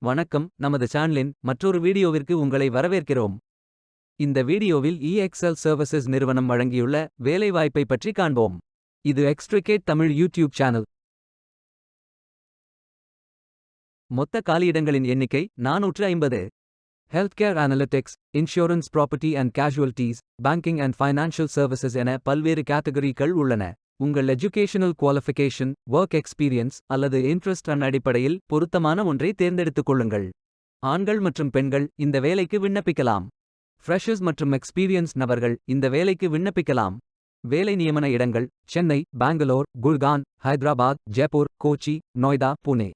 வணக்கம், நமது சேனலின் மற்றொரு வீடியோவிற்கு உங்களை வரவேற்கிறோம். இந்த வீடியோவில் EXL சர்வீசஸ் நிறுவனம் வழங்கியுள்ள வேலைவாய்ப்பை பற்றி காண்போம். இது எக்ஸ்ட்ரிகேட் தமிழ் யூடியூப் சேனல். மொத்த காலியிடங்களின் எண்ணிக்கை 450. Healthcare analytics, insurance, property and casualties, banking and financial services என பல்வேறு கேட்டகரிகள் உள்ளன. உங்கள் எஜுகேஷனல் குவாலிஃபிகேஷன், ஒர்க் எக்ஸ்பீரியன்ஸ் அல்லது இன்ட்ரெஸ்ட் அடிப்படையில் பொருத்தமான ஒன்றை தேர்ந்தெடுத்துக் கொள்ளுங்கள். ஆண்கள் மற்றும் பெண்கள் இந்த வேலைக்கு விண்ணப்பிக்கலாம். ஃப்ரெஷர்ஸ் மற்றும் எக்ஸ்பீரியன்ஸ் நபர்கள் இந்த வேலைக்கு விண்ணப்பிக்கலாம். வேலை நியமன இடங்கள்: சென்னை, பெங்களூர், குர்கான், ஹைதராபாத், ஜெய்ப்பூர், கோச்சி, நொய்டா, புனே.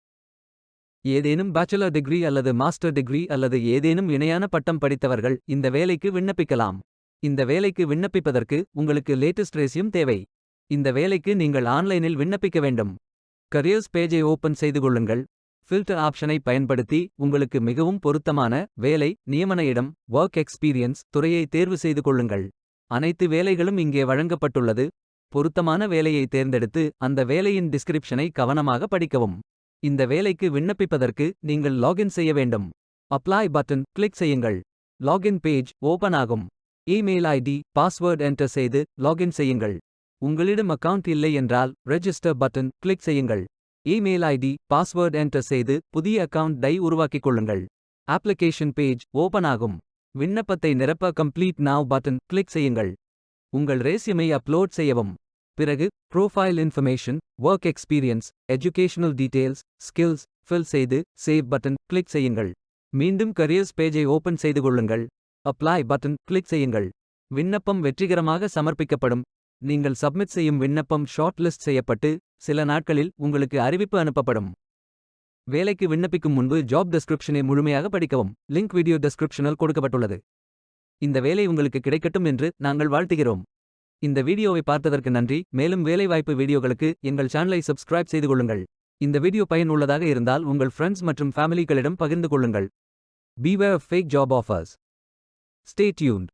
ஏதேனும் பேச்சுலர் டிகிரி அல்லது மாஸ்டர் டிகிரி அல்லது ஏதேனும் இணையான பட்டம் படித்தவர்கள் இந்த வேலைக்கு விண்ணப்பிக்கலாம். இந்த வேலைக்கு விண்ணப்பிப்பதற்கு உங்களுக்கு லேட்டஸ்ட் ரெஸ்யூம் தேவை. இந்த வேலைக்கு நீங்கள் ஆன்லைனில் விண்ணப்பிக்க வேண்டும். கரியர்ஸ் பேஜை ஓபன் செய்து கொள்ளுங்கள். ஃபில்டர் ஆப்ஷனை பயன்படுத்தி உங்களுக்கு மிகவும் பொருத்தமான வேலை, நியமன இடம், ஒர்க் எக்ஸ்பீரியன்ஸ் துறையை தேர்வு செய்து கொள்ளுங்கள். அனைத்து வேலைகளும் இங்கே வழங்கப்பட்டுள்ளது. பொருத்தமான வேலையை தேர்ந்தெடுத்து அந்த வேலையின் டிஸ்கிரிப்ஷனை கவனமாக படிக்கவும். இந்த வேலைக்கு விண்ணப்பிப்பதற்கு நீங்கள் லாகின் செய்ய வேண்டும். அப்ளை பட்டன் கிளிக் செய்யுங்கள். லாகின் பேஜ் ஓபன் ஆகும். இமெயில் ஐடி, பாஸ்வேர்ட் என்டர் செய்து லாகின் செய்யுங்கள். உங்களிடம் அக்கவுண்ட் இல்லை என்றால் ரெஜிஸ்டர் பட்டன் கிளிக் செய்யுங்கள். இமெயில் ஐடி, பாஸ்வேர்ட் என்டர் செய்து புதிய அக்கவுண்டை உருவாக்கிக் கொள்ளுங்கள். அப்ளிகேஷன் பேஜ் ஓபன் ஆகும். விண்ணப்பத்தை நிரப்ப கம்ப்ளீட் நவ் பட்டன் கிளிக் செய்யுங்கள். உங்கள் ரெஸ்யூமை அப்லோட் செய்யவும். பிறகு profile information, work experience, educational details, skills fill செய்து சேவ் பட்டன் கிளிக் செய்யுங்கள். மீண்டும் கரியர்ஸ் பேஜை ஓபன் செய்து கொள்ளுங்கள். அப்ளை பட்டன் கிளிக் செய்யுங்கள். விண்ணப்பம் வெற்றிகரமாக சமர்ப்பிக்கப்படும். நீங்கள் சப்மிட் செய்யும் விண்ணப்பம் ஷார்ட் லிஸ்ட் செய்யப்பட்டு சில நாட்களில் உங்களுக்கு அறிவிப்பு அனுப்பப்படும். வேலைக்கு விண்ணப்பிக்கும் முன்பு ஜாப் டெஸ்கிரிப்ஷனை முழுமையாக படிக்கவும். லிங்க் வீடியோ டெஸ்கிரிப்ஷனில் கொடுக்கப்பட்டுள்ளது. இந்த வேலை உங்களுக்கு கிடைக்கட்டும் என்று நாங்கள் வாழ்த்துகிறோம். இந்த வீடியோவை பார்த்ததற்கு நன்றி. மேலும் வேலைவாய்ப்பு வீடியோகளுக்கு எங்கள் சேனலை சப்ஸ்கிரைப் செய்து கொள்ளுங்கள். இந்த வீடியோ பயனுள்ளதாக இருந்தால் உங்கள் ஃப்ரெண்ட்ஸ் மற்றும் ஃபேமிலிகளிடம் பகிர்ந்து கொள்ளுங்கள். Beware of fake job offers. Stay tuned.